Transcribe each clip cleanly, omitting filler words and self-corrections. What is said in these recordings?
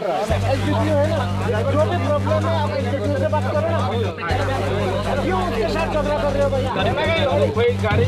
Executive है ना, जो भी प्रॉब्लम है आप एग्जीक्यूटिव से बात करो ना। क्यों उसके साथ झगड़ा कर रहे हो भैया? कोई गाड़ी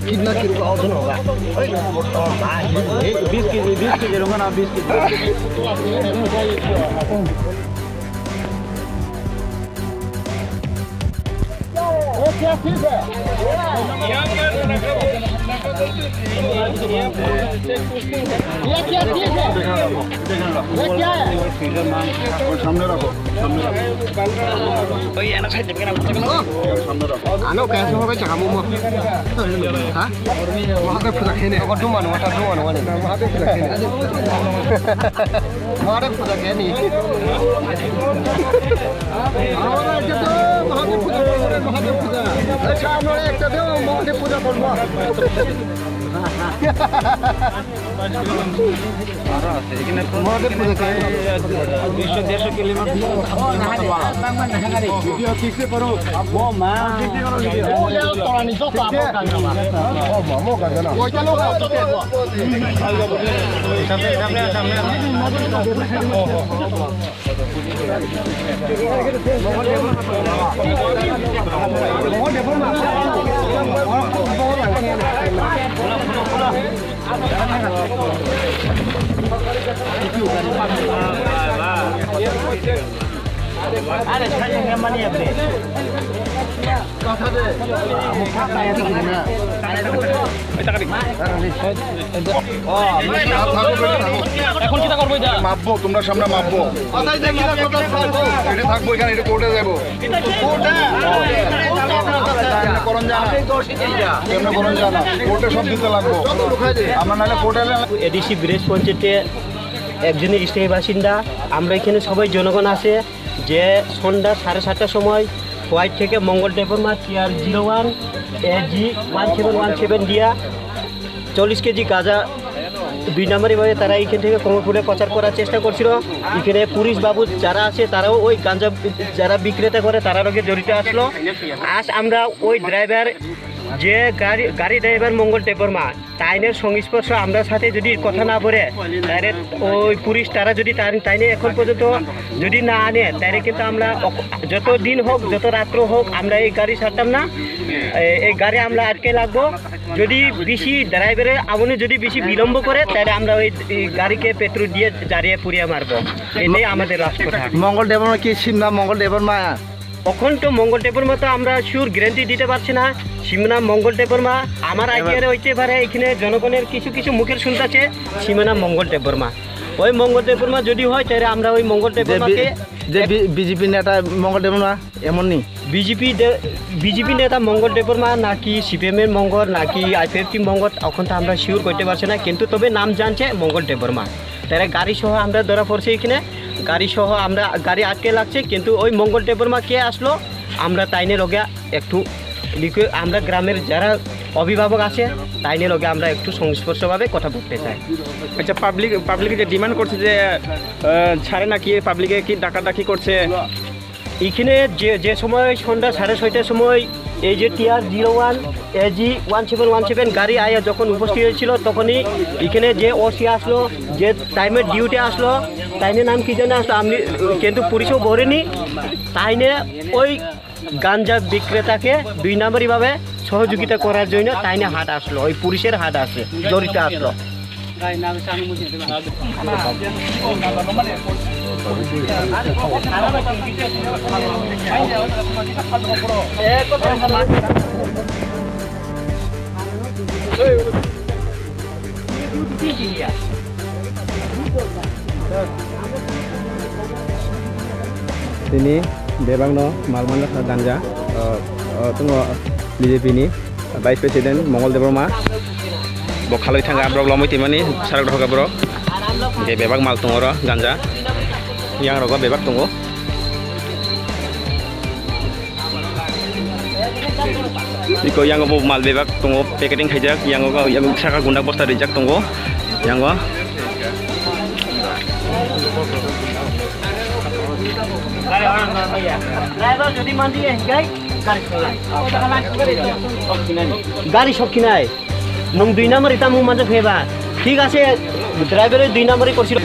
कितना किलो का औसत होगा? 20 केजी होगा ना, 20 केजी। क्या ठीक है? ये क्या ठीक है? ये क्या है? सामने रखो, सामने रखो। भाई ये ना साइड में ना सामने रखो। आनो कैसे हो गए चकामू में? हाँ? वहाँ पे फुला खेने। और डुमान वाला नहीं। वहाँ पे फुला खेने। वहाँ पे फुला खेने। और जो तो वहाँ पे फुला अच्छा हम लोग एक तो दे वहाँ पे पूजा करना। Ada saja yang mana ya bre? Kata deh. Muka saya tu gimana? এখন কিটা করব এটা মাপবো তোমরা সামনে মাপবো কথাই দেখি না কথা থাকবো এটা থাকবো এখানে এটা কোর্টে যাব কোর্টে করন জানা কেমনে করন জানা কোর্টে সব দিতে লাগবো আমরা নালে কোর্টে এডিসি ব্রিজ পঞ্চায়েতে একজনের স্থায়ী বাসিন্দা আমরা এখানে সবাই জনগণ আছে যে সন্ধ্যা 7:30টার সময় হোয়াইট থেকে মঙ্গল ডেপোরমা TR01 AG 1717 দিয়া 40 কেজি গাঁজা 2 নম্বরই ভাবে তারা এখান থেকে কমরপুরে পাচার করার চেষ্টা করছিল। এখানে পুলিশ বাবু যারা আছে তারাও ওই গাঁজা যারা বিক্রেতা করে তারার সঙ্গে জড়িত আসলো। আজ আমরা ওই ড্রাইভার যে গাড়ি ড্রাইভার মঙ্গল ডেপোরমা তাইনের সংস্পর্শ আমরা সাথে যদি কথা না বলে তাহলে ওই পুলিশ তারা যদি তাইনে এখন পর্যন্ত যদি না আনে তাহলে কিন্তু আমরা যত দিন হোক যত রাত্র হোক আমরা এই গাড়ি ছাড়তাম না, এই গাড়ি আমরা আটকে লাগবো। যদি বেশি ড্রাইভারের আমনে যদি বেশি বিলম্ব করে তাহলে আমরা ওই গাড়িকে পেট্রোল দিয়ে জ্বালিয়ে পুড়িয়ে মারবো। এটাই আমাদের রাষ্ট্রটা। মঙ্গল ডেপোরমা কি সিমনা মঙ্গল ডেপোরমা এখন তো মঙ্গল ডেপোরমা তো আমরা শিওর গ্যারান্টি দিতে পারছি না। সীমানা মঙ্গল ডেপোরমা আমার আইডিয়ারে হইতে পারে এখানে জনগণের কিছু মুখের শুনতেছে সীমানা মঙ্গল ডেপোরমা। ওই মঙ্গল ডেপোরমা যদি হয় তাহলে আমরা ওই মঙ্গল ডেপোরমাকে যে বিজেপি নেতা মঙ্গল ডেপোরমা এমন নি বিজেপি নেতা মঙ্গল ডেপোরমা নাকি CPM এর মঙ্গল নাকি IPFT মঙ্গল এখন তো আমরা শিওর করতে পারছি না, কিন্তু তবে নাম জানছে মঙ্গল ডেপোরমা। তারা গাড়ি সহ আমরা ধরা পড়ছে এখানে, গাড়ি সহ আমরা গাড়ি আটকে লাগছে, কিন্তু ওই মঙ্গল ডেপোরমা কে আসলো আমরা তাইনে লগে একটু আমরা গ্রামের যারা অভিভাবক আছে তাইনে লগে আমরা একটু সংস্পর্শভাবে কথা বলতে চাই। আচ্ছা পাবলিকে যে ডিমান্ড করছে যে ছাড়ে নাকি পাবলিকে কি ডাকাডাকি করছে এখানে যে সময় সন্ধ্যা 6:30টার সময় এই যে TR01 AG 1717 গাড়ি আয়া যখন উপস্থিত হয়েছিল তখনই এখানে যে ওসি আসলো, যে টাইমের ডিউটি আসলো, তাইনের নাম কি জানে আসলো আমি কিন্তু পুলিশও ভরেনি, তাইনে ওই গাঞ্জা বিক্রেতাকে 2 নম্বরইভাবে সহযোগিতা করার জন্য তাইনে হাট আসলো, ওই পুলিশের হাট আসে জড়িত আসলো। Sini bebang no malmana ganja tunggu BJP ni Vice President Mongol Deporma bokhaloi thanga brok lomoi timani sarak dhaka bro ge bebak mal tungoro ganja yang rogo bebak tungo Iko yang mau mal bebak tunggu packaging hijak yang saka gunda poster hijak tunggu yang Driver যদি মান দিয়ে গাই গাড়ি সব কিনাই নং 2 number এটা মু মাঝে ফেবা ঠিক আছে ড্রাইভারের 2 নাম্বারই করছিল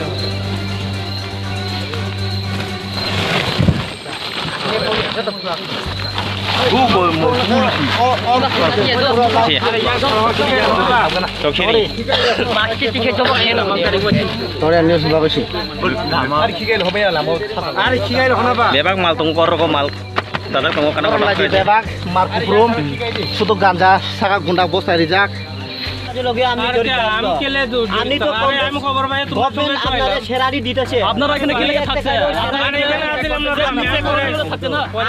bebak mal tunggu koroko mal dadak tunggu kana kana bebak markuprum শুধু গাঞ্জা সাকা গুন্ডা বস্তা রিজাক আমি তো খবর পাই আপনারা শেরারি দিতেছে আপনারা এখানে কি লেগে থাকছে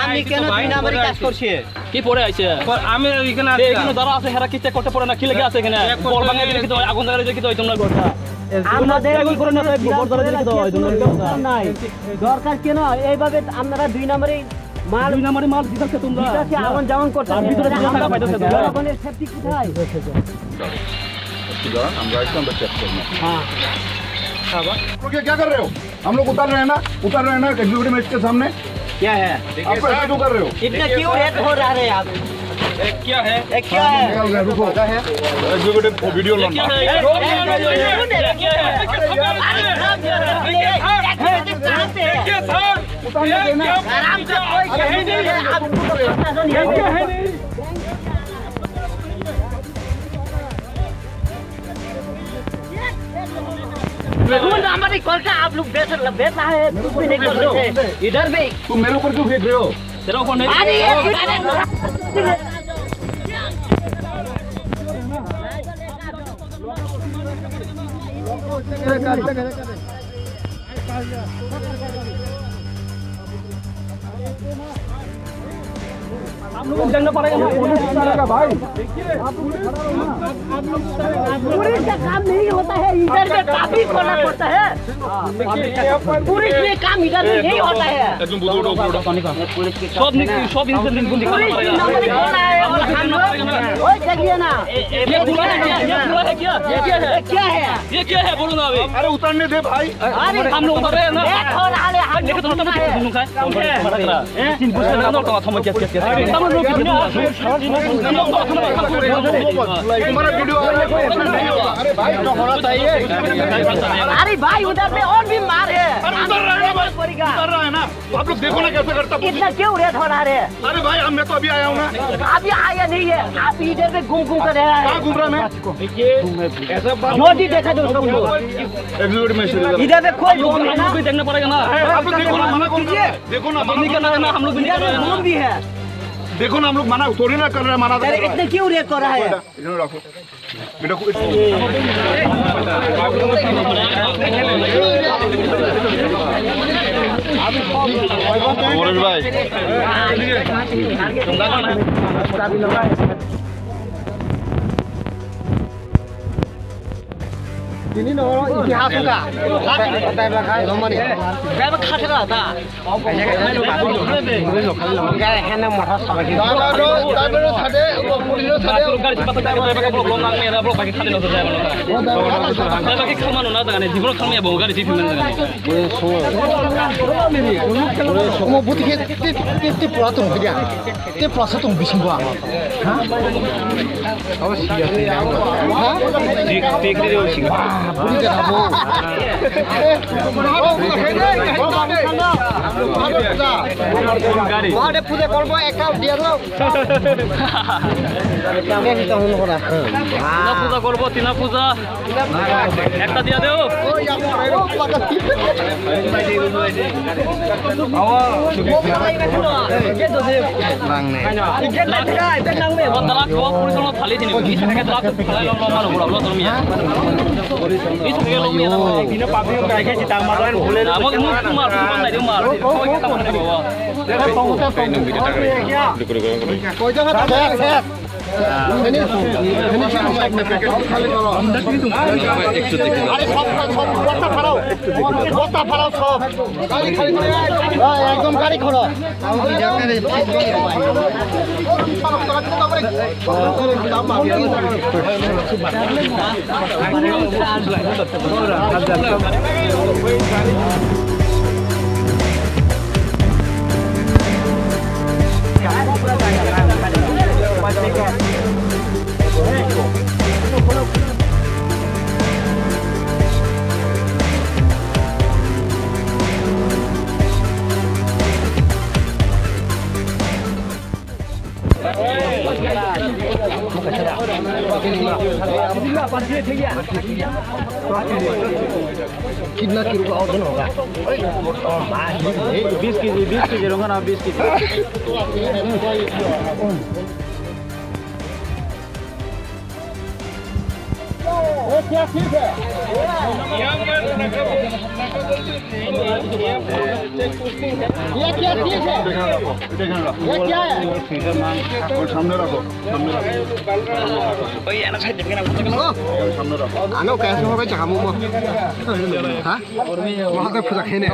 আমি কেন 2 নাম্বারে কাজ করছি কি পড়ে আইছে আমি এখানে যারা আছে হেরা কিতে করতে পড়ে না কি লেগে আছে এখানে বল ভাঙা দিলে কি তো আগুন জ্বালিয়ে দিলে কি তো তোমরা করতা আমাদের কি করে না গোবর জ্বালিয়ে দিলে কি তো নাই দরকার কেন এইভাবে আপনারা 2 নাম্বারে মাল 2 নাম্বারে মাল দিতেছে তোমরা দিতেছে আগুন জামান করতে আর ভিতরে আমরা পাইতেছে জনগণের সেফটি কোথায় हम राइट नंबर चेक करना हां क्या कर रहे हो हम लोग उतर रहे हैं ना एग्जीक्यूटिव मैजिस्ट्रेट के सामने क्या है आप ऐसा क्यों कर रहे हो इतना क्यों रेट हो रहा है आप क्या है क्या है निकाल रहे हैं, रुको एग्जीक्यूटिव वीडियो लो क्या है उतारने देना आराम से कोई कहीं नहीं है आप हमारी कॉल का आप लोग बेच रहा है कुछ भी नहीं कर रहे इधर भी तुम मेरे ऊपर क्यों फेंक रहे हो तेरा ऊपर नहीं हम लोग जंगल पड़ेगा ना पुलिस उतारेगा भाई पुलिस का काम नहीं होता है इधर में काफी खोलना पड़ता है पुलिस में काम इधर में नहीं होता है सब इंसिडेंट को दिखाना पड़ेगा नंबर खोलना है और हम लोग ओए चलिए ना ये पूरा है क्या ये क्या है बोलो ना अभी अरे उतारने दे भाई अरे हम लोग उतर रहे हैं ना एक हो रहा है हम लेकिन तो तुम खाए तीन पुष्ट ना तो थम क्या तुम्हारा वीडियो आ रहा है अरे भाई तो होना चाहिए अरे भाई उधर में और भी मार है उतर रहा है ना तो आप लोग देखो ना कैसे करता इतना क्यों रेट हो रहा है अरे भाई मैं तो अभी आया हूँ ना अभी आया नहीं है आप इधर में घूम कर रहे हैं कहाँ घूम रहा मैं ऐसा बात जो भी देखा जो सब लोग एग्जीक्यूटिव मैजिस्ट्रेट इधर में कोई लोग नहीं हम लोग भी देखना पड़ेगा ना आप लोग देखो ना मना कीजिए देखो ना मना नहीं करना है ना हम लोग भी नहीं कर रहे हैं लोग भी है देखो ना हम लोग मना थोड़ी ना कर रहे हैं मना अरे इतने क्यों रेट कर रहा है इन्होंने रखो बेटा को भाई ini no इतिहास का ड्राइवर खाते रहा था জীবন খামিয়া বহু গাড়ি पूजा करबो একটা দিয়া দাও পূজা করবো তিনা পূজা একটা দিয়া দেও ফালি দিন একদম कितना किलो का वजन होगा? 20 केजी होगा ना 20 केजी। क्या ठीक है? ये क्या ठीक है? ये क्या है? सामने रखो आनो कैसे होगा जगह मुँह? हाँ? वहाँ का फुटा खेने